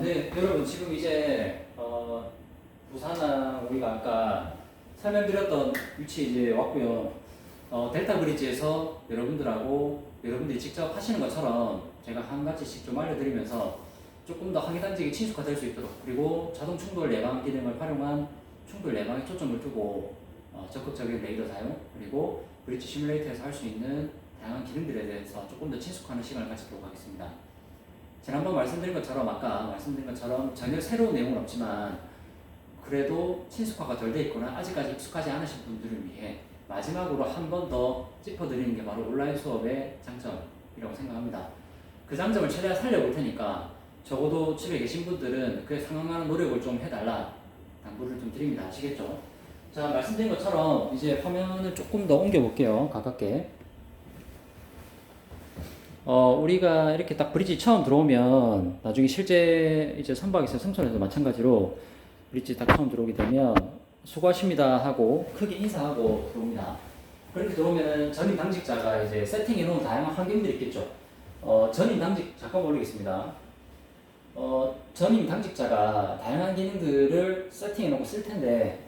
네, 여러분 지금 이제 부산항 우리가 아까 설명드렸던 위치에 이제 왔고요. 델타 브릿지에서 여러분들이 직접 하시는 것처럼 제가 한 가지씩 좀 알려드리면서 조금 더 항해 단지에 친숙화될 수 있도록, 그리고 자동 충돌 예방 기능을 활용한 충돌 예방에 초점을 두고 적극적인 레이더 사용, 그리고 브릿지 시뮬레이터에서 할 수 있는 다양한 기능들에 대해서 조금 더 친숙하는 시간을 가지도록 하겠습니다. 지난번 아까 말씀드린 것처럼 전혀 새로운 내용은 없지만 그래도 친숙화가 덜 돼 있거나 아직까지 익숙하지 않으신 분들을 위해 마지막으로 한 번 더 짚어드리는 게 바로 온라인 수업의 장점이라고 생각합니다. 그 장점을 최대한 살려볼 테니까 적어도 집에 계신 분들은 그에 상응하는 노력을 좀 해달라 당부를 좀 드립니다. 아시겠죠? 자, 말씀드린 것처럼 이제 화면을 조금 더 옮겨볼게요. 가깝게. 우리가 이렇게 딱 브릿지 처음 들어오면 나중에 실제 이제 선박에서 승선에서 마찬가지로 브릿지 딱 처음 들어오게 되면 수고하십니다 하고 크게 인사하고 들어옵니다. 그렇게 들어오면 전임 당직자가 이제 세팅해 놓은 다양한 환경들이 있겠죠. 전임 당직 잠깐 올리겠습니다. 전임 당직자가 다양한 기능들을 세팅해 놓고 쓸 텐데,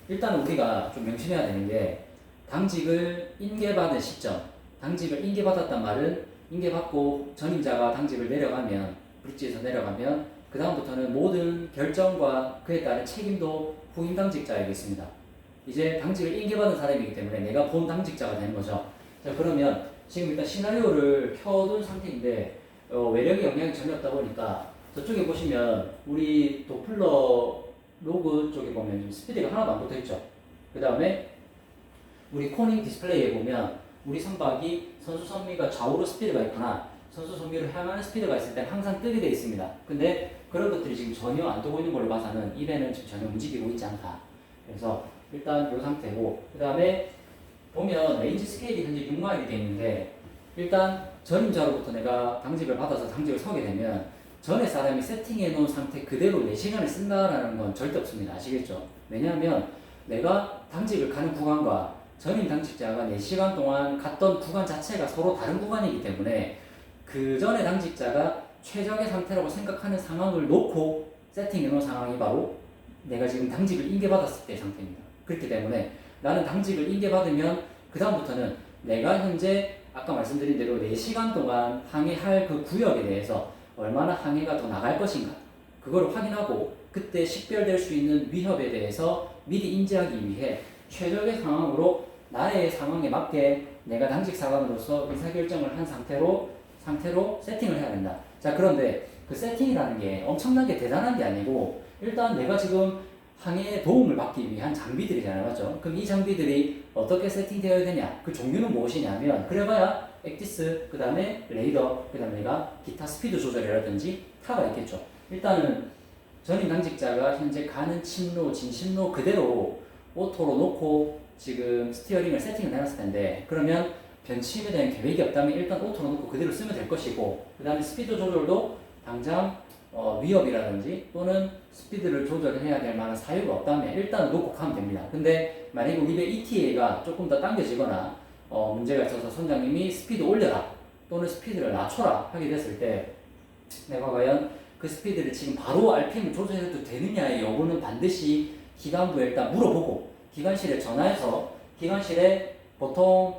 일단 우리가 좀 명심해야 되는 게 당직을 인계받은 시점, 당직을 인계받았단 말은 인계받고 전임자가 당직을 내려가면, 브릿지에서 내려가면 그 다음부터는 모든 결정과 그에 따른 책임도 후임 당직자에게 습니다. 이제 당직을 인계받은 사람이기 때문에 내가 본 당직자가 되는 거죠. 자, 그러면 지금 일단 시나리오를 켜둔 상태인데 외력의 영향이 전혀 없다 보니까 저쪽에 보시면 우리 도플러 로그 쪽에 보면 스피드가 하나도 안 붙어 있죠. 그 다음에 우리 코닝 디스플레이에 보면 우리 선박이 선수 선미가 좌우로 스피드가 있거나 선수 선미를 향하는 스피드가 있을 때 항상 뜨게 되어 있습니다. 근데 그런 것들이 지금 전혀 안 뜨고 있는 걸로 봐서는 이 배는 지금 전혀 움직이고 있지 않다. 그래서 일단 이 상태고, 그 다음에 보면 레인지 스케일이 현재 6마일이 되어 있는데, 일단 전임자로부터 내가 당직을 받아서 당직을 서게 되면 전에 사람이 세팅해 놓은 상태 그대로 4시간을 쓴다라는 건 절대 없습니다. 아시겠죠? 왜냐하면 내가 당직을 가는 구간과 전임 당직자가 4시간 동안 갔던 구간 자체가 서로 다른 구간이기 때문에 그 전에 당직자가 최적의 상태라고 생각하는 상황을 놓고 세팅해 놓은 상황이 바로 내가 지금 당직을 인계받았을 때의 상태입니다. 그렇기 때문에 나는 당직을 인계받으면 그 다음부터는 내가 현재 아까 말씀드린 대로 4시간 동안 항해할 그 구역에 대해서 얼마나 항해가 더 나갈 것인가, 그걸 확인하고 그때 식별될 수 있는 위협에 대해서 미리 인지하기 위해 최적의 상황으로 나의 상황에 맞게 내가 당직 사관으로서 의사결정을 한 상태로 세팅을 해야 된다. 자, 그런데 그 세팅이라는 게 엄청나게 대단한 게 아니고, 일단 내가 지금 항해에 도움을 받기 위한 장비들이잖아요. 맞죠? 그럼 이 장비들이 어떻게 세팅되어야 되냐? 그 종류는 무엇이냐면, 그래봐야 액티스, 그 다음에 레이더, 그 다음에 내가 기타 스피드 조절이라든지 타가 있겠죠. 일단은 전임 당직자가 현재 가는 침로, 진심로 그대로 오토로 놓고 지금 스티어링을 세팅을 해놨을 텐데, 그러면 변침에 대한 계획이 없다면 일단 오토로 놓고 그대로 쓰면 될 것이고, 그 다음에 스피드 조절도 당장 위협이라든지 또는 스피드를 조절해야 될 만한 사유가 없다면 일단 놓고 가면 됩니다. 근데 만약에 우리 배 ETA가 조금 더 당겨지거나 문제가 있어서 선장님이 스피드 올려라 또는 스피드를 낮춰라 하게 됐을 때 내가 과연 그 스피드를 지금 바로 RPM을 조절해도 되느냐의 여부는 반드시 기관부에 일단 물어보고, 기관실에 전화해서, 기관실에 보통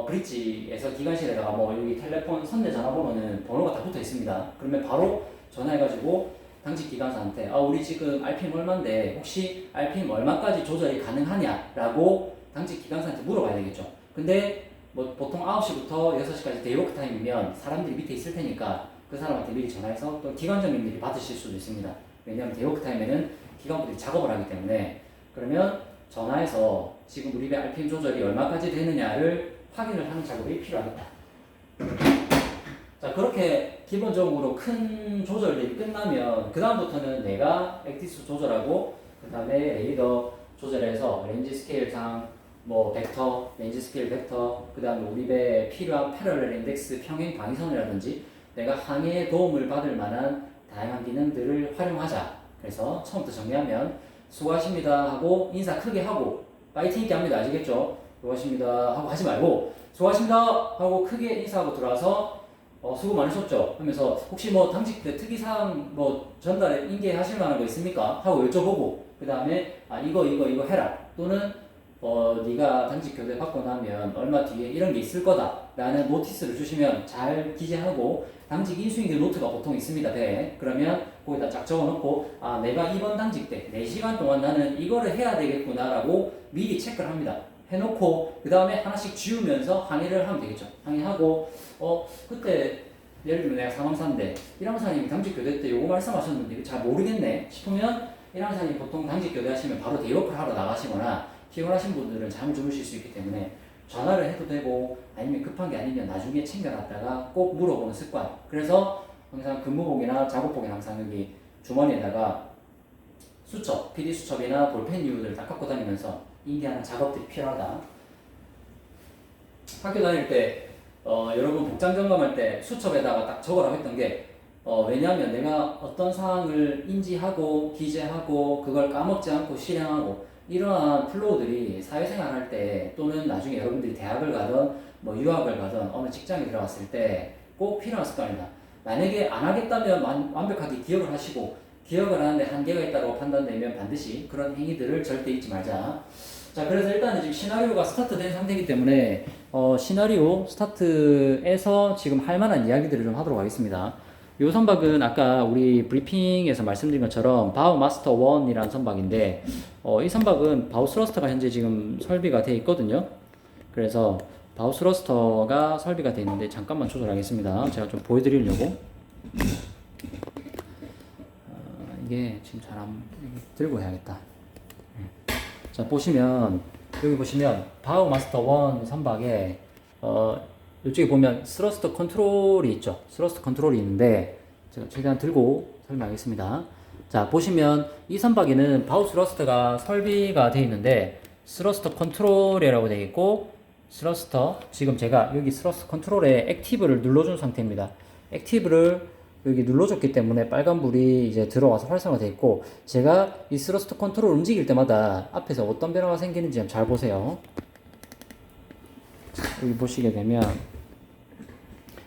브릿지에서 기관실에다가 뭐 여기 텔레폰 선내 전화번호는 번호가 다 붙어 있습니다. 그러면 바로 전화해가지고 당직 기관사한테 우리 지금 RPM 얼마인데 혹시 RPM 얼마까지 조절이 가능하냐라고 당직 기관사한테 물어봐야 되겠죠. 근데 뭐 보통 9시부터 6시까지 데이워크 타임이면 사람들이 밑에 있을 테니까 그 사람한테 미리 전화해서 또 기관장님들이 받으실 수도 있습니다. 왜냐하면 데이워크 타임에는 기관부들이 작업을 하기 때문에. 그러면 전화해서 지금 우리 배 RPM 조절이 얼마까지 되느냐를 확인을 하는 작업이 필요하겠다. 자, 그렇게 기본적으로 큰 조절들이 끝나면 그 다음부터는 내가 액티스 조절하고 그 다음에 레이더 조절해서 레인지 스케일상 뭐 벡터, 레인지 스케일 벡터, 그 다음에 우리 배에 필요한 패러렐 인덱스 평행 방위선이라든지 내가 항해에 도움을 받을 만한 다양한 기능들을 활용하자. 그래서 처음부터 정리하면 수고하십니다 하고 인사 크게 하고 파이팅 있게 합니다. 아시겠죠? 수고하십니다 하고 하지 말고 수고하십니다 하고 크게 인사하고 들어와서 수고 많으셨죠? 하면서 혹시 뭐 당직 때 특이사항 뭐 전달에 인계하실 만한 거 있습니까? 하고 여쭤보고 그 다음에 이거 해라 또는 네가 당직 교대 받고 나면 얼마 뒤에 이런 게 있을 거다 라는 노티스를 주시면 잘 기재하고 당직 인수인계 노트가 보통 있습니다. 배 그러면 거기다 쫙 적어놓고 내가 이번 당직 때 4시간 동안 나는 이거를 해야 되겠구나 라고 미리 체크를 합니다. 해놓고 그 다음에 하나씩 지우면서 항의를 하면 되겠죠. 항의하고 그때 예를 들면 내가 사망사인데 이랑사님이 당직 교대 때 요거 말씀하셨는데 잘 모르겠네 싶으면 이랑사님 보통 당직 교대 하시면 바로 데이워크를 하러 나가시거나 피곤하신 분들은 잠을 주무실 수 있기 때문에 전화를 해도 되고 아니면 급한 게 아니면 나중에 챙겨놨다가 꼭 물어보는 습관. 그래서 항상 근무복이나 작업복에 항상 여기 주머니에다가 수첩, PD 수첩이나 볼펜 유들 다 갖고 다니면서 인계하는 작업들이 필요하다. 학교 다닐 때 여러분 복장 점검할 때 수첩에다가 딱 적으라고 했던 게 왜냐하면 내가 어떤 사항을 인지하고 기재하고 그걸 까먹지 않고 실행하고 이러한 플로우들이 사회생활 할 때 또는 나중에 여러분들이 대학을 가든 뭐 유학을 가든 어느 직장에 들어갔을 때 꼭 필요한 습관입니다. 만약에 안 하겠다면 완벽하게 기억을 하시고 기억을 하는데 한계가 있다고 판단되면 반드시 그런 행위들을 절대 잊지 말자. 자, 그래서 일단은 지금 시나리오가 스타트된 상태이기 때문에 시나리오 스타트에서 지금 할 만한 이야기들을 좀 하도록 하겠습니다. 이 선박은 아까 우리 브리핑에서 말씀드린 것처럼 바우 마스터 1이라는 선박인데 이 선박은 바우 스러스터가 현재 지금 설비가 되어 있거든요. 그래서 바우 스러스터가 설비가 되어 있는데 잠깐만 조절하겠습니다. 제가 좀 보여드리려고 이게 지금 잘 안 들고 해야겠다. 자, 보시면 여기 보시면 바우 마스터 1 선박에 이쪽에 보면 스러스터 컨트롤이 있죠. 스러스터 컨트롤이 있는데 제가 최대한 들고 설명하겠습니다. 자, 보시면 이 선박에는 바우 스러스터가 설비가 되어 있는데 스러스터 컨트롤이라고 되어 있고 스러스터 지금 제가 여기 스러스터 컨트롤에 액티브를 눌러준 상태입니다. 액티브를 여기 눌러줬기 때문에 빨간불이 이제 들어와서 활성화되어 있고 제가 이 스러스터 컨트롤 움직일 때마다 앞에서 어떤 변화가 생기는지 잘 보세요. 여기 보시게 되면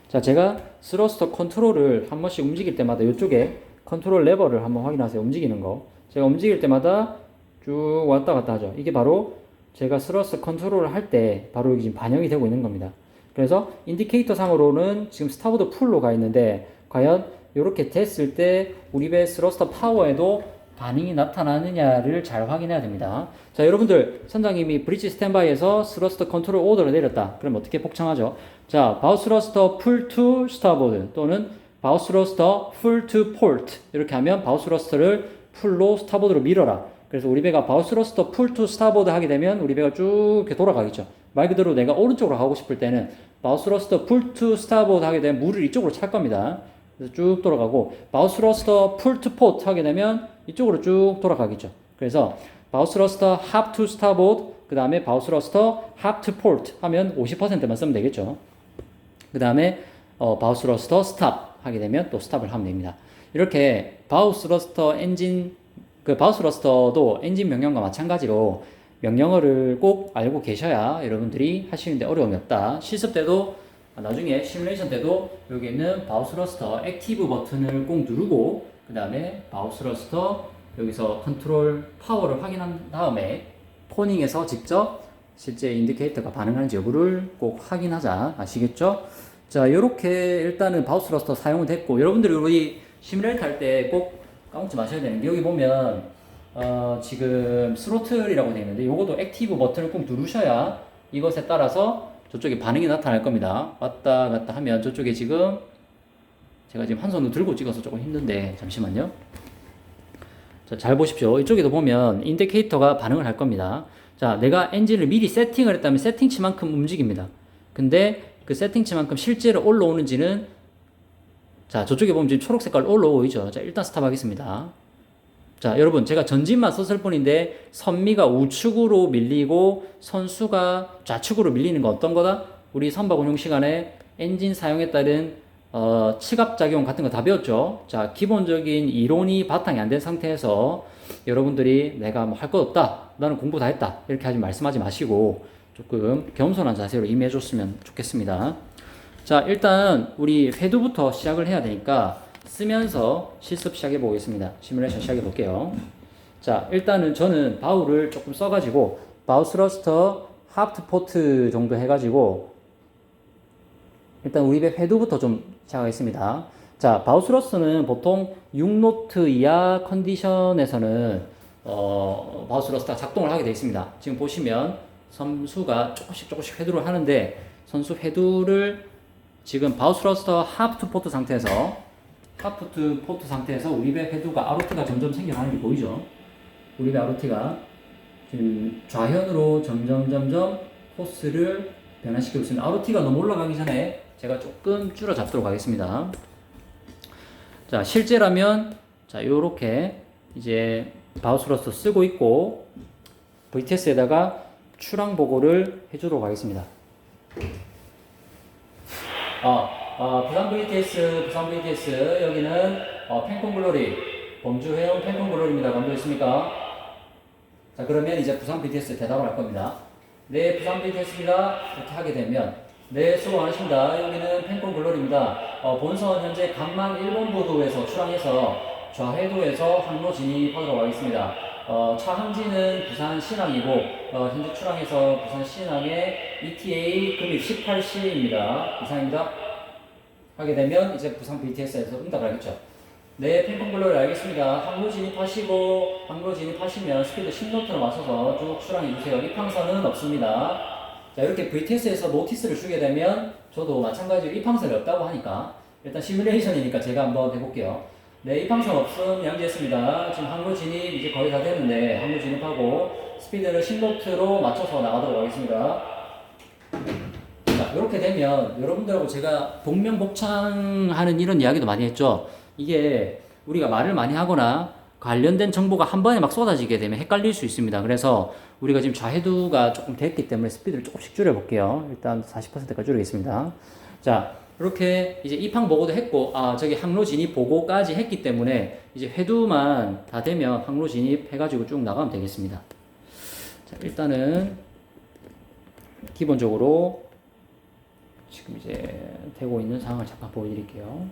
자, 제가 스러스터 컨트롤을 한 번씩 움직일 때마다 이쪽에 컨트롤 레버를 한번 확인하세요. 움직이는 거 제가 움직일 때마다 쭉 왔다 갔다 하죠. 이게 바로 제가 스러스터 컨트롤을 할 때 바로 여기 지금 반영이 되고 있는 겁니다. 그래서 인디케이터 상으로는 지금 스타보드 풀로 가 있는데 과연 이렇게 됐을 때 우리 배 스러스터 파워에도 반응이 나타나느냐를 잘 확인해야 됩니다. 자, 여러분들 선장님이 브릿지 스탠바이에서 스러스터 컨트롤 오더를 내렸다. 그럼 어떻게 복창하죠? 자, 바우 스러스터 풀 투 스타보드 또는 바우 스러스터 풀 투 폴트 이렇게 하면 바우 스러스터를 풀로 스타보드로 밀어라. 그래서 우리 배가 바우 스러스터 풀 투 스타보드 하게 되면 우리 배가 쭉 이렇게 돌아가겠죠. 말 그대로 내가 오른쪽으로 가고 싶을 때는 바우 스러스터 풀 투 스타보드 하게 되면 물을 이쪽으로 찰 겁니다. 그래서 쭉 돌아가고 바우 스러스터 풀 투 포트 하게 되면 이쪽으로 쭉 돌아가겠죠. 그래서 바우 스러스터 합 투 스타보드 그 다음에 바우 스러스터 합 투 포트 하면 50%만 쓰면 되겠죠. 그 다음에 바우 스러스터 스탑 하게 되면 또 스탑을 하면 됩니다. 이렇게 바우 스러스터 엔진 바우 스러스터도 엔진 명령과 마찬가지로 명령어를 꼭 알고 계셔야 여러분들이 하시는데 어려움이 없다. 실습 때도 나중에 시뮬레이션 때도 여기 있는 바우 스러스터 액티브 버튼을 꼭 누르고 그 다음에 바우 스러스터 여기서 컨트롤 파워를 확인한 다음에 포닝에서 직접 실제 인디케이터가 반응하는지 여부를 꼭 확인하자. 아시겠죠? 자, 이렇게 일단은 바우 스러스터 사용은 됐고 여러분들이 우리 시뮬레이터 할 때 꼭 까먹지 마셔야 되는 게 여기 보면 지금 스로틀이라고 되어 있는데 요것도 액티브 버튼을 꼭 누르셔야 이것에 따라서 저쪽에 반응이 나타날 겁니다. 왔다 갔다 하면 저쪽에 지금 제가 지금 한 손으로 들고 찍어서 조금 힘든데 잠시만요. 자, 잘 보십시오. 이쪽에도 보면 인디케이터가 반응을 할 겁니다. 자, 내가 엔진을 미리 세팅을 했다면 세팅치만큼 움직입니다. 근데 그 세팅치만큼 실제로 올라오는지는 자, 저쪽에 보면 지금 초록 색깔 올라오죠. 자, 일단 스탑 하겠습니다. 자, 여러분, 제가 전진만 썼을 뿐인데 선미가 우측으로 밀리고 선수가 좌측으로 밀리는 건 어떤 거다? 우리 선박 운용 시간에 엔진 사용에 따른 치갑작용 같은 거 다 배웠죠. 자, 기본적인 이론이 바탕이 안 된 상태에서 여러분들이 내가 뭐 할 것 없다, 나는 공부 다 했다 이렇게 말씀하지 마시고 조금 겸손한 자세로 임해줬으면 좋겠습니다. 자, 일단 우리 회두부터 시작을 해야 되니까 쓰면서 실습 시작해 보겠습니다. 시뮬레이션 시작해 볼게요. 자, 일단은 저는 바울을 조금 써가지고 바우 스러스터 하프트 포트 정도 해가지고 일단 우리 회두부터 좀 시작하겠습니다. 자, 바우 스러스는 보통 6노트 이하 컨디션에서는 바우 스러스터가 작동을 하게 되어 있습니다. 지금 보시면 선수가 조금씩 회두를 하는데 선수 회두를 지금 바우 스러스터 하프트 포트 상태에서 우리 배 회두가 아로티가 점점 생겨나는 게 보이죠? 우리 배 아로티가 지금 좌현으로 점점 코스를 변화시키고 있습니다. 아로티가 너무 올라가기 전에 제가 조금 줄여 잡도록 하겠습니다. 자, 실제라면 자, 요렇게 이제 바우 스러스터 쓰고 있고 VTS에다가 출항 보고를 해주도록 하겠습니다. 부산 VTS 여기는 팬콘 글로리 범주 회원 팬콘 글로리입니다. 감독있습니까? 자, 그러면 이제 부산 VTS 대답을 할 겁니다. 네, 부산 VTS입니다. 이렇게 하게 되면 네, 수고 많으십니다. 여기는 팬콘 글로리입니다. 본선 현재 간만 1번 부두에서 출항해서 좌회도에서 항로 진입하도록 하겠습니다. 차 항지는 부산 신항이고 현재 출항해서 부산 신항의 ETA 금일 18시입니다. 이상입니다. 하게 되면 이제 부산 BTS에서 응답을 하겠죠. 네, 팬콘 글로리 알겠습니다. 항로 진입하시면 스피드 10노트로 맞춰서 쭉 출항해주세요. 입항선은 없습니다. 자, 이렇게 VTS에서 노티스를 주게 되면 저도 마찬가지로 입항선이 없다고 하니까 일단 시뮬레이션이니까 제가 한번 해볼게요. 네, 입항선 없음 양지했습니다. 지금 항로 진입 이제 거의 다 됐는데 항로 진입하고 스피드를 10노트로 맞춰서 나가도록 하겠습니다. 자, 이렇게 되면 여러분들하고 제가 동명복창하는 이런 이야기도 많이 했죠. 이게 우리가 말을 많이 하거나 관련된 정보가 한 번에 막 쏟아지게 되면 헷갈릴 수 있습니다. 그래서 우리가 지금 좌회두가 조금 됐기 때문에 스피드를 조금씩 줄여볼게요. 일단 40%까지 줄이겠습니다. 자, 이렇게 이제 입항 보고도 했고, 저기 항로 진입 보고까지 했기 때문에 이제 회두만 다 되면 항로 진입 해가지고 쭉 나가면 되겠습니다. 자, 일단은 기본적으로 지금 이제 되고 있는 상황을 잠깐 보여드릴게요.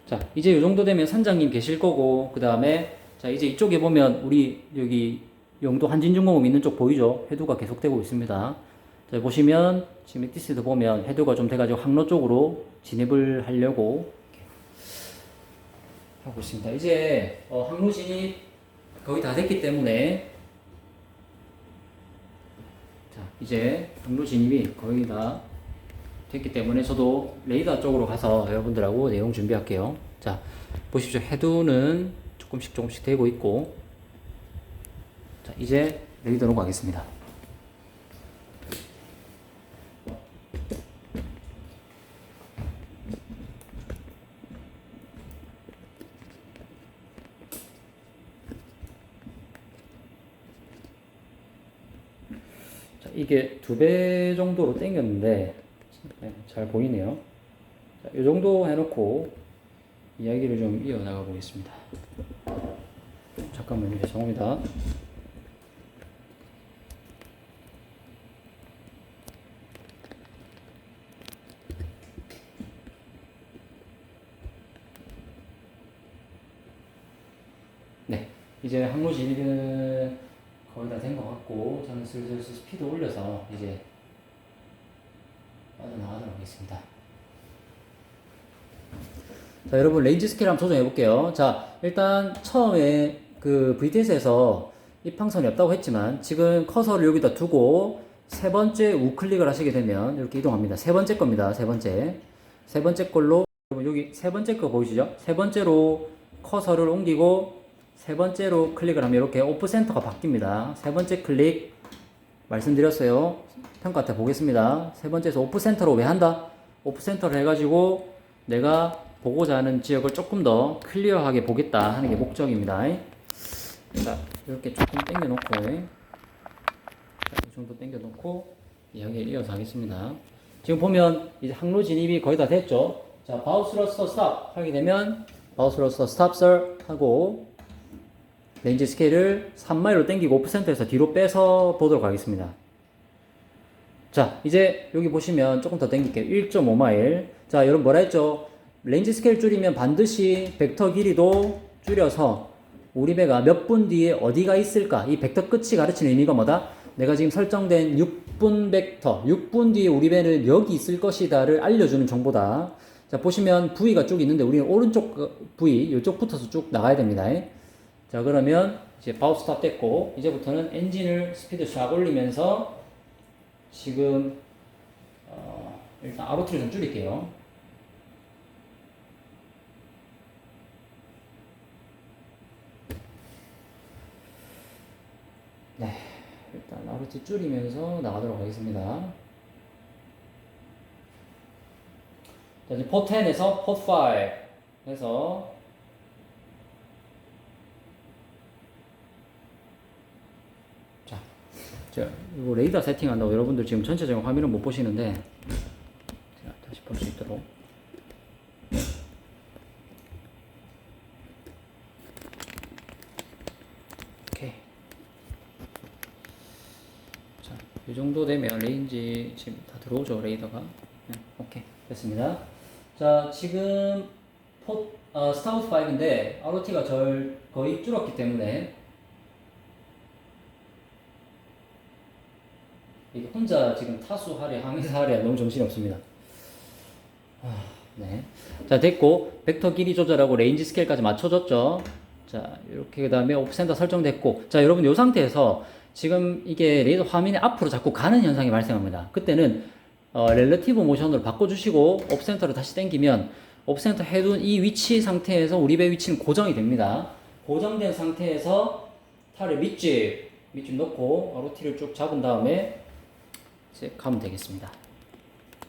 자, 이제 이 정도 되면 선장님 계실 거고, 그 다음에 자, 이제 이쪽에 보면 우리 여기 영도 한진중공업 있는 쪽 보이죠? 해두가 계속되고 있습니다. 자, 보시면 지금 액티스도 보면 해두가 좀 돼가지고 항로 쪽으로 진입을 하려고 하고 있습니다. 이제 항로 진입 거의 다 됐기 때문에 자, 이제 항로 진입이 거의 다 됐기 때문에 저도 레이더 쪽으로 가서 여러분들하고 내용 준비할게요. 자, 보십시오. 해두는 조금씩 되고 있고, 자, 이제 레이더로 가겠습니다. 자, 이게 2배 정도로 당겼는데 네, 잘 보이네요. 자, 이 정도 해놓고 이야기를 좀 이어나가 보겠습니다. 잠깐만요. 죄송합니다. 네, 이제 항로 진입은 거의 다 된 것 같고 저는 슬슬 스피드 올려서 이제 빠져나가도록 하겠습니다. 자, 여러분 레인지 스케일 한번 조정해 볼게요. 자, 일단 처음에 그 VTS에서 입항선이 없다고 했지만 지금 커서를 여기다 두고 세 번째 우클릭을 하시게 되면 이렇게 이동합니다. 세 번째 겁니다. 세 번째 걸로 여러분 여기 세 번째 거 보이시죠? 세 번째로 커서를 옮기고 세 번째로 클릭을 하면 이렇게 오프 센터가 바뀝니다. 세 번째 클릭 말씀드렸어요. 평가 때 보겠습니다. 세 번째에서 오프 센터로 왜 한다? 오프 센터를 해가지고 내가 보고자 하는 지역을 조금 더 클리어하게 보겠다 하는 게 목적입니다. 자, 이렇게 조금 당겨놓고, 자, 이 정도 당겨놓고 이야기를 이어서 하겠습니다. 지금 보면 이제 항로 진입이 거의 다 됐죠. 자, 바우스러스터 스탑 하게 되면 바우스러스터 스탑 sir 하고 레인지 스케일을 3마일로 당기고 5%에서 뒤로 빼서 보도록 하겠습니다. 자, 이제 여기 보시면 조금 더 당길게요. 1.5마일. 자, 여러분 뭐라 했죠? 레인지 스케일 줄이면 반드시 벡터 길이도 줄여서 우리 배가 몇 분 뒤에 어디가 있을까? 이 벡터 끝이 가르치는 의미가 뭐다? 내가 지금 설정된 6분 벡터, 6분 뒤에 우리 배는 여기 있을 것이다를 알려주는 정보다. 자, 보시면 부위가 쭉 있는데 우리는 오른쪽 부위, 이쪽부터서 쭉 나가야 됩니다. 자, 그러면 이제 바우 스탑 됐고, 이제부터는 엔진을 스피드 쫙 올리면서 지금 일단 ROT를 좀 줄일게요. 네, 일단 ROT 줄이면서 나가도록 하겠습니다. 자, 이제 포트 10에서 포트 5 해서 자, 이거 레이더 세팅한다고 여러분들 지금 전체적인 화면을 못 보시는데 제가 다시 볼 수 있도록 오케이. 자, 이 정도 되면 레인지 지금 다 들어오죠, 레이더가. 네, 오케이, 됐습니다. 자, 지금 스타우스 5인데 ROT가 거의 줄었기 때문에 이게 혼자 지금 타수하랴 항해사하랴 너무 정신이 없습니다. 네. 자, 됐고 벡터 길이 조절하고 레인지 스케일까지 맞춰졌죠. 자, 이렇게 그 다음에 옵센터 설정됐고, 자, 여러분 이 상태에서 지금 이게 레이더 화면이 앞으로 자꾸 가는 현상이 발생합니다. 그때는 렐러티브 모션으로 바꿔주시고 옵센터를 다시 당기면 옵센터 해둔 이 위치 상태에서 우리 배 위치는 고정이 됩니다. 고정된 상태에서 탈을 밑집 놓고 ROT를 쭉 잡은 다음에 이제 가면 되겠습니다.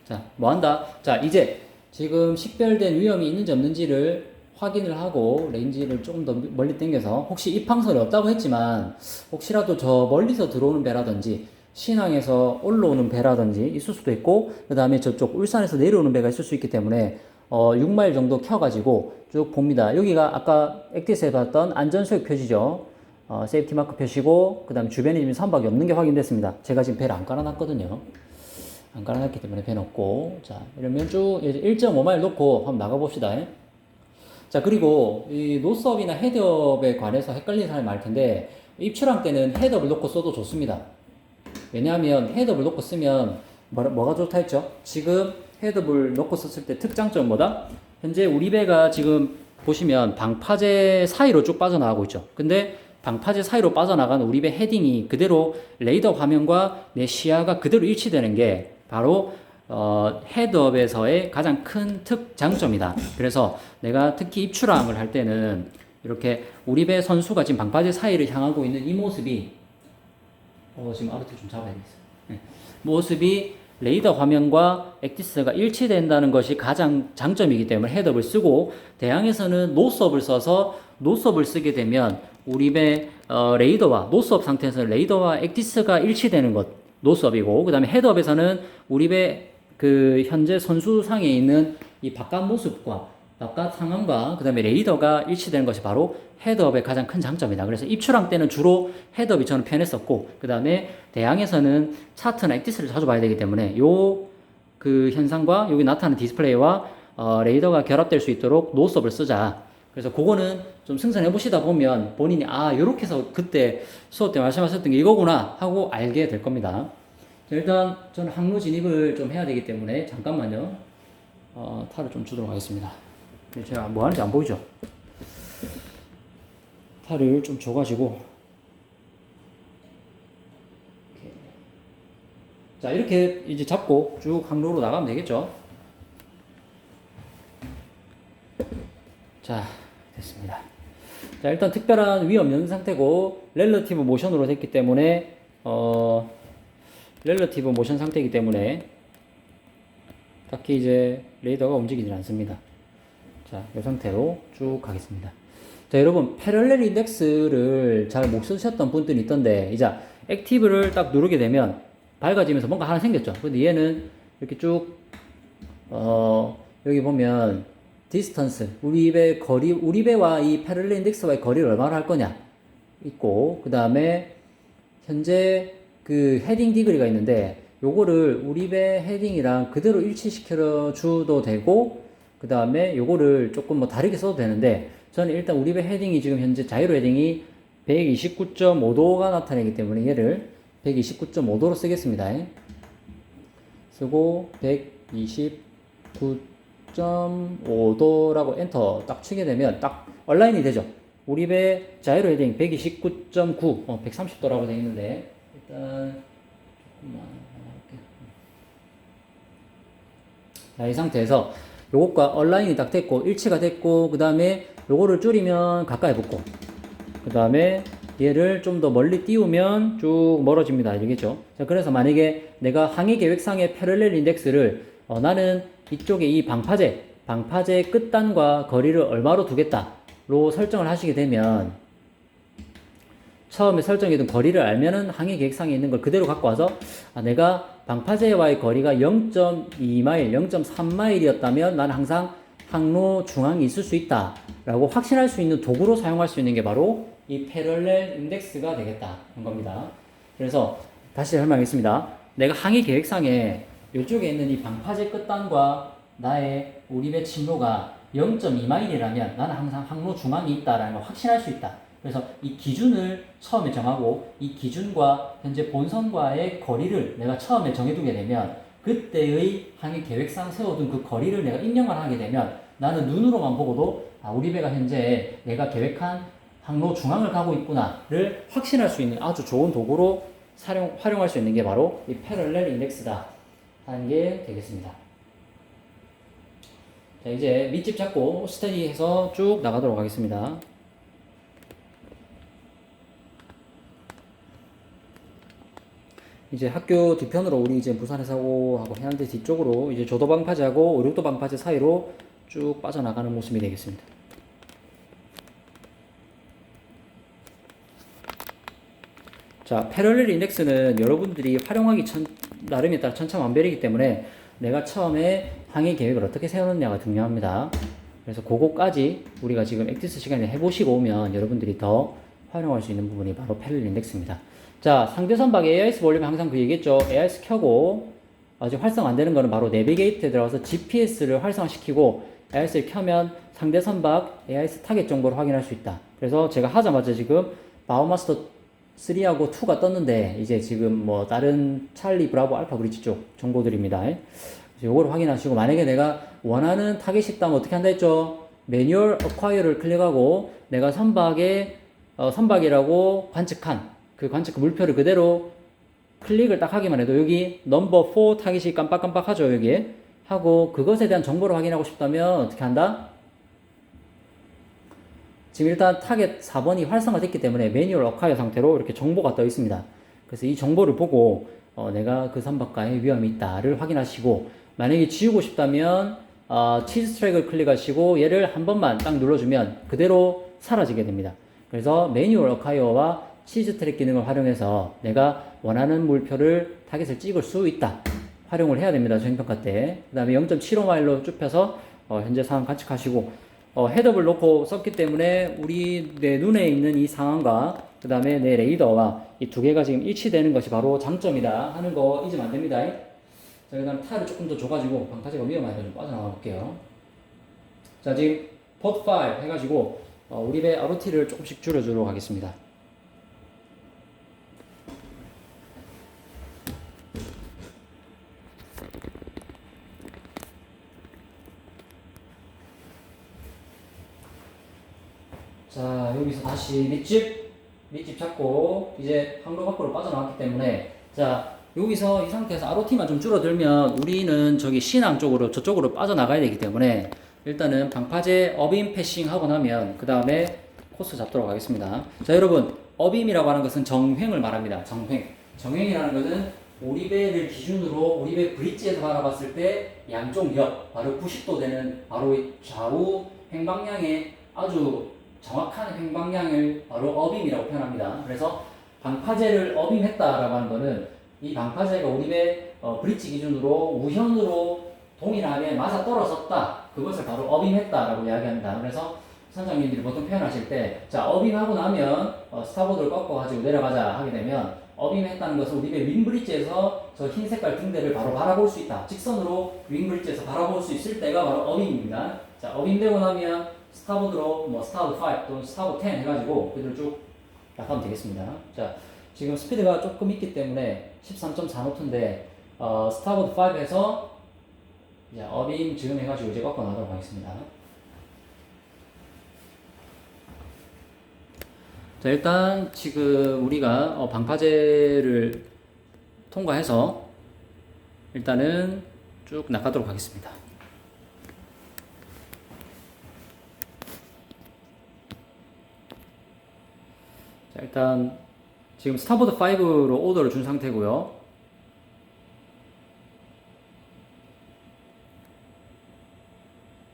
자, 뭐 한다? 자, 이제 지금 식별된 위험이 있는지 없는지를 확인을 하고 레인지를 조금 더 멀리 당겨서, 혹시 입항선이 없다고 했지만 혹시라도 저 멀리서 들어오는 배라든지 신항에서 올라오는 배라든지 있을 수도 있고, 그 다음에 저쪽 울산에서 내려오는 배가 있을 수 있기 때문에 6마일 정도 켜가지고 쭉 봅니다. 여기가 아까 액티스에 봤던 안전수역 표시죠. 세이프티 마크 표시고, 그 다음에 주변에 지금 선박이 없는 게 확인됐습니다. 제가 지금 배를 안 깔아놨거든요. 안 깔아놨기 때문에 배는 없고. 자, 이러면 쭉 1.5마일 놓고 한번 나가봅시다. 자, 그리고 이 노스업이나 헤드업에 관해서 헷갈리는 사람이 많을 텐데, 입출항 때는 헤드업을 놓고 써도 좋습니다. 왜냐하면 헤드업을 놓고 쓰면 뭐가 좋다 했죠? 지금 헤드업을 놓고 썼을 때 특장점은 뭐다? 현재 우리 배가 지금 보시면 방파제 사이로 쭉 빠져나가고 있죠. 근데 방파제 사이로 빠져나간 우리 배 헤딩이 그대로 레이더 화면과 내 시야가 그대로 일치되는 게 바로 헤드업에서의 가장 큰 특장점이다. 그래서 내가 특히 입출항을 할 때는 이렇게 우리 배 선수가 지금 방파제 사이를 향하고 있는 이 모습이 지금 ROT 좀 잡아야겠어요. 네. 모습이 레이더 화면과 액티스가 일치된다는 것이 가장 장점이기 때문에 헤드업을 쓰고, 대항에서는 노스업을 써서 노스업을 쓰게 되면 우리 배 레이더와 노스업 상태에서 레이더와 액티스가 일치되는 것 노스업이고, 그 다음에 헤드업에서는 우리 배 그 현재 선수상에 있는 이 바깥 모습과 바깥 상황과 그 다음에 레이더가 일치되는 것이 바로 헤드업의 가장 큰 장점이다. 그래서 입출항 때는 주로 헤드업이 저는 편했었고, 그 다음에 대항에서는 차트나 액티스를 자주 봐야 되기 때문에 요 그 현상과 여기 나타나는 디스플레이와 레이더가 결합될 수 있도록 노스업을 쓰자. 그래서 그거는 좀 승선해 보시다 보면 본인이 요렇게 해서 그때 수업 때 말씀하셨던 게 이거구나 하고 알게 될 겁니다. 자, 일단 저는 항로 진입을 좀 해야 되기 때문에 잠깐만요. 탈을 좀 주도록 하겠습니다. 제가 뭐 하는지 안 보이죠? 탈을 좀 줘가지고. 자, 이렇게 이제 잡고 쭉 항로로 나가면 되겠죠? 자, 됐습니다. 자, 일단 특별한 위험 없는 상태고, 렐러티브 모션으로 됐기 때문에, 렐러티브 모션 상태이기 때문에, 딱히 이제 레이더가 움직이지 않습니다. 자, 이 상태로 쭉 가겠습니다. 자, 여러분, 패럴렐 인덱스를 잘 못 쓰셨던 분들이 있던데, 이제 액티브를 딱 누르게 되면 밝아지면서 뭔가 하나 생겼죠. 근데 얘는 이렇게 쭉, 여기 보면, 디스턴스, 우리 배 거리, 우리 배와 이 패럴렐 인덱스와의 거리를 얼마나 할 거냐 있고, 그 다음에 현재 그 헤딩 디그리가 있는데, 요거를 우리 배 헤딩이랑 그대로 일치시켜 줘도 되고, 그 다음에 요거를 조금 뭐 다르게 써도 되는데, 저는 일단 우리 배 헤딩이 지금 현재 자이로 헤딩이 129.5도가 나타내기 때문에 얘를 129.5도로 쓰겠습니다. 쓰고 129.5도라고 엔터 딱 치게 되면 딱 얼라인이 되죠. 우리 배 자이로 헤딩 129.9, 130도라고 되어 있는데, 일단 조금만 할게요. 자, 이 상태에서 요것과 얼라인이 딱 됐고 일치가 됐고, 그 다음에 요거를 줄이면 가까이 붙고, 그 다음에 얘를 좀 더 멀리 띄우면 쭉 멀어집니다. 알겠죠? 자, 그래서 만약에 내가 항해 계획상의 패럴렐 인덱스를 나는 이쪽에 이 방파제 끝단과 거리를 얼마로 두겠다로 설정을 하시게 되면, 처음에 설정해둔 거리를 알면은 항해 계획상에 있는 걸 그대로 갖고 와서 내가 방파제와의 거리가 0.2마일, 0.3마일이었다면 나는 항상 항로 중앙이 있을 수 있다 라고 확신할 수 있는 도구로 사용할 수 있는 게 바로 이 패럴렐 인덱스가 되겠다 는 겁니다. 그래서 다시 설명하겠습니다. 내가 항해 계획상에 이쪽에 있는 이 방파제 끝단과 나의 우리 배 침로가 0.2마일이라면 나는 항상 항로 중앙이 있다라는 걸 확신할 수 있다. 그래서 이 기준을 처음에 정하고 이 기준과 현재 본선과의 거리를 내가 처음에 정해두게 되면 그때의 항해 계획상 세워둔 그 거리를 내가 입력을 하게 되면 나는 눈으로만 보고도 우리 배가 현재 내가 계획한 항로 중앙을 가고 있구나를 확신할 수 있는 아주 좋은 도구로 활용할 수 있는 게 바로 이 패럴렐 인덱스다 하는 게 되겠습니다. 자, 이제 밑집 잡고 스터디해서 쭉 나가도록 하겠습니다. 이제 학교 뒤편으로 우리 이제 부산해사고하고 해운대 뒤쪽으로 이제 조도 방파제하고 오륙도 방파제 사이로 쭉 빠져나가는 모습이 되겠습니다. 자, 패럴렐 인덱스는 여러분들이 활용하기 나름에 따라 천차만별이기 때문에 내가 처음에 항해 계획을 어떻게 세우느냐가 중요합니다. 그래서 그거까지 우리가 지금 액티스 시간에 해보시고 오면 여러분들이 더 활용할 수 있는 부분이 바로 패럴렐 인덱스입니다. 자, 상대 선박 AIS 보려면 항상 그 얘기했죠. AIS 켜고 아직 활성 안 되는 거는 바로 내비게이트에 들어가서 GPS를 활성화시키고 AIS를 켜면 상대 선박 AIS 타겟 정보를 확인할 수 있다. 그래서 제가 하자마자 지금 바우마스터 3하고 2가 떴는데 이제 지금 뭐 다른 찰리 브라보 알파 브릿지 쪽 정보들입니다. 요거를 확인하시고, 만약에 내가 원하는 타겟이 있다면 어떻게 한다 했죠? 매뉴얼 어콰이어를 클릭하고 내가 선박이라고 관측한 그 관측 물표를 그대로 클릭을 딱 하기만 해도 여기 넘버 4 타깃이 깜빡깜빡하죠. 여기 하고 그것에 대한 정보를 확인하고 싶다면 어떻게 한다? 지금 일단 타겟 4번이 활성화됐기 때문에 매뉴얼 어콰이어 상태로 이렇게 정보가 떠 있습니다. 그래서 이 정보를 보고 내가 그 선박과의 위험이 있다를 확인하시고, 만약에 지우고 싶다면 치즈 트랙을 클릭하시고 얘를 한 번만 딱 눌러주면 그대로 사라지게 됩니다. 그래서 매뉴얼 어콰이어와 치즈 트랙 기능을 활용해서 내가 원하는 물표를 타겟을 찍을 수 있다. 활용을 해야 됩니다. 저행평가 때. 그 다음에 0.75마일로 쭉 펴서 현재 상황 관측하시고, 헤드업을 놓고 썼기 때문에 내 눈에 있는 이 상황과 그 다음에 내 레이더와 이 두 개가 지금 일치되는 것이 바로 장점이다 하는 거 잊으면 안 됩니다. 자, 그 다음 타를 조금 더 줘가지고 방파제가 위험하니까 좀 빠져나가 볼게요. 자, 지금 포트 5 해가지고 우리 배 ROT를 조금씩 줄여주도록 하겠습니다. 자, 여기서 다시 밑집 잡고 이제 항로 밖으로 빠져나왔기 때문에, 자, 여기서 이 상태에서 ROT만 좀 줄어들면 우리는 저기 신항 쪽으로 저쪽으로 빠져나가야 되기 때문에 일단은 방파제 어빔 패싱 하고 나면 그 다음에 코스 잡도록 하겠습니다. 자, 여러분, 어빔이라고 하는 것은 정횡을 말합니다. 정횡이라는 것은 오리배를 기준으로 오리배 브릿지에서 바라봤을 때 양쪽 옆 바로 90도 되는 바로 좌우 횡방향의 아주 정확한 횡방향을 바로 어빔이라고 표현합니다. 그래서 방파제를 어빔했다라고 하는 것은 이 방파제가 오리배 브릿지 기준으로 우현으로 동일하게 맞아 떨어졌다. 그것을 바로 어빔했다라고 이야기합니다. 그래서 선장님들이 보통 표현하실 때, 자, 어빔하고 나면 스타보드를 꺾어가지고 내려가자 하게 되면 어빔 했다는 것은 우리의 윙브릿지에서 저 흰 색깔 등대를 바로 바라볼 수 있다. 직선으로 윙브릿지에서 바라볼 수 있을 때가 바로 어빔입니다. 자, 어빔 되고 나면 스타보드로 뭐 스타보드 5 또는 스타보드 10 해가지고 그대로 쭉 나가면 되겠습니다. 자, 지금 스피드가 조금 있기 때문에 13.4노트인데 스타보드 5에서 이제 어빔 지금 해가지고 이제 꺾어 나가도록 하겠습니다. 자, 일단 지금 우리가 방파제를 통과해서 일단은 쭉 나가도록 하겠습니다. 자, 일단 지금 스타보드 5로 오더를 준 상태고요.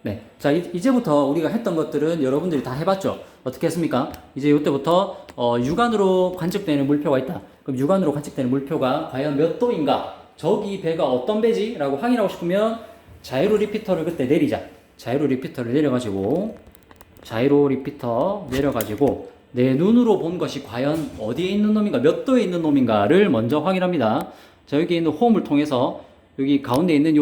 네. 자, 이제부터 우리가 했던 것들은 여러분들이 다 해봤죠? 어떻게 했습니까? 이제 이때부터 육안으로 관측되는 물표가 있다. 그럼 육안으로 관측되는 물표가 과연 몇 도인가? 저기 배가 어떤 배지? 라고 확인하고 싶으면 자이로 리피터를 그때 내리자. 자이로 리피터를 내려가지고 내 눈으로 본 것이 과연 어디에 있는 놈인가, 몇 도에 있는 놈인가를 먼저 확인합니다. 자, 여기 있는 홈을 통해서 여기 가운데 있는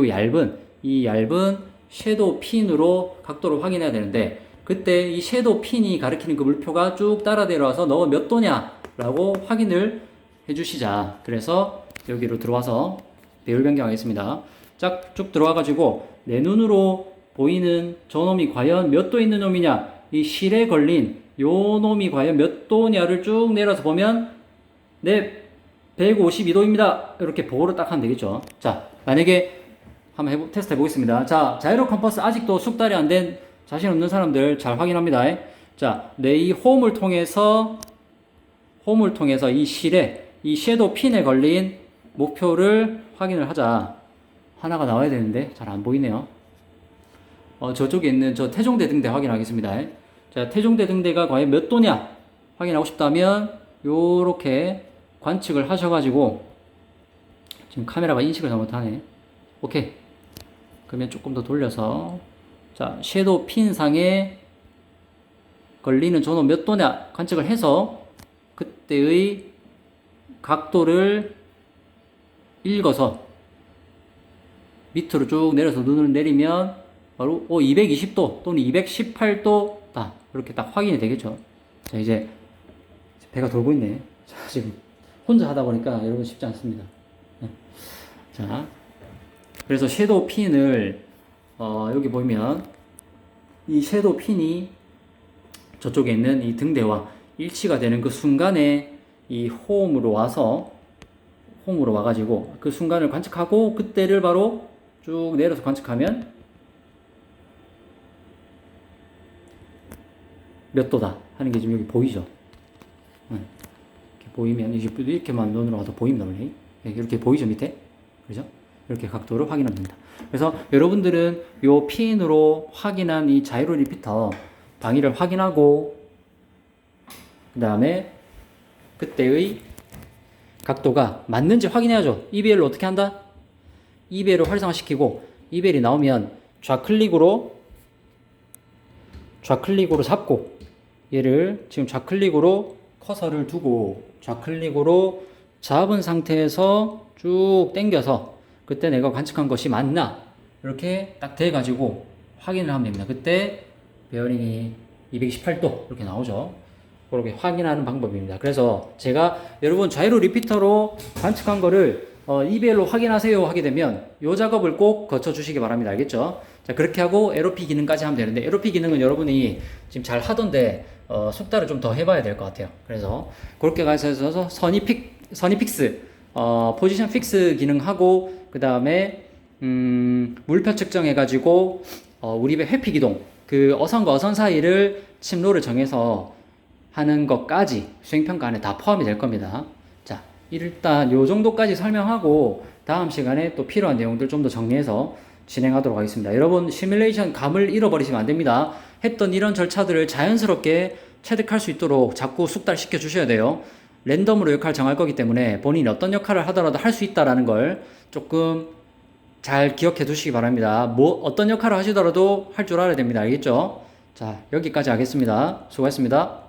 이 얇은 섀도우 핀으로 각도를 확인해야 되는데, 그때 이 섀도우 핀이 가리키는 그 물표가 쭉 따라 내려와서 너 몇 도냐? 라고 확인을 해주시자. 그래서 여기로 들어와서 배율 변경하겠습니다. 쭉 들어와가지고 내 눈으로 보이는 저 놈이 과연 몇 도에 있는 놈이냐? 이 실에 걸린 요 놈이 과연 몇 도냐를 쭉 내려서 보면 네, 152도입니다. 이렇게 보고를 딱 하면 되겠죠. 자, 만약에 한번 테스트 해보겠습니다. 자, 자이로 컴퍼스 아직도 숙달이 안 된 자신 없는 사람들 잘 확인합니다. 자, 내 이 홈을 통해서 이 실에, 이 섀도우 핀에 걸린 목표를 확인을 하자. 하나가 나와야 되는데 잘 안 보이네요. 저쪽에 있는 저 태종대 등대 확인하겠습니다. 자, 태종대 등대가 과연 몇 도냐 확인하고 싶다면 요렇게 관측을 하셔가지고, 지금 카메라가 인식을 잘못하네. 오케이. 그러면 조금 더 돌려서, 자, 섀도우 핀 상에 걸리는 저놈 몇 도냐 관측을 해서 그때의 각도를 읽어서 밑으로 쭉 내려서 눈을 내리면 바로 220도 또는 218도다. 이렇게 딱 확인이 되겠죠. 자, 이제 배가 돌고 있네. 자, 지금 혼자 하다 보니까 여러분 쉽지 않습니다. 네. 자, 그래서 섀도우 핀을 여기 보면 이 섀도우 핀이 저쪽에 있는 이 등대와 일치가 되는 그 순간에 이 홈으로 와가지고 그 순간을 관측하고 그때를 바로 쭉 내려서 관측하면 몇 도다 하는 게 지금 여기 보이죠? 이렇게 보이면 이렇게만 눈으로 와도 보입니다. 원래 이렇게 보이죠, 밑에? 그죠? 이렇게 각도를 확인하면 됩니다. 그래서 여러분들은 요 핀으로 확인한 이 자이로 리피터 방위를 확인하고, 그 다음에 그때의 각도가 맞는지 확인해야죠. EBL로 어떻게 한다? EBL을 활성화시키고, EBL이 나오면 좌클릭으로 잡고, 얘를 지금 좌클릭으로 커서를 두고 좌클릭으로 잡은 상태에서 쭉 당겨서 그때 내가 관측한 것이 맞나 이렇게 딱 돼가지고 확인을 하면 됩니다. 그때 베어링이 228도 이렇게 나오죠. 그렇게 확인하는 방법입니다. 그래서 제가 여러분 자이로 리피터로 관측한 거를 EBL로 확인하세요 하게 되면 이 작업을 꼭 거쳐 주시기 바랍니다. 알겠죠? 자, 그렇게 하고 LOP 기능까지 하면 되는데, LOP 기능은 여러분이 지금 잘 하던데 숙달을 좀 더 해봐야 될 것 같아요. 그래서 그렇게 가서 선이픽스 포지션 픽스 기능하고, 그 다음에 물표 측정해가지고 우리 배 회피 기동, 그 어선과 어선 사이를 침로를 정해서 하는 것까지 수행평가 안에 다 포함이 될 겁니다. 자, 일단 요 정도까지 설명하고 다음 시간에 또 필요한 내용들 좀 더 정리해서 진행하도록 하겠습니다. 여러분 시뮬레이션 감을 잃어버리시면 안 됩니다. 했던 이런 절차들을 자연스럽게 체득할 수 있도록 자꾸 숙달시켜 주셔야 돼요. 랜덤으로 역할 정할 거기 때문에 본인이 어떤 역할을 하더라도 할 수 있다라는 걸 조금 잘 기억해 두시기 바랍니다. 어떤 역할을 하시더라도 할 줄 알아야 됩니다. 알겠죠? 자, 여기까지 하겠습니다. 수고하셨습니다.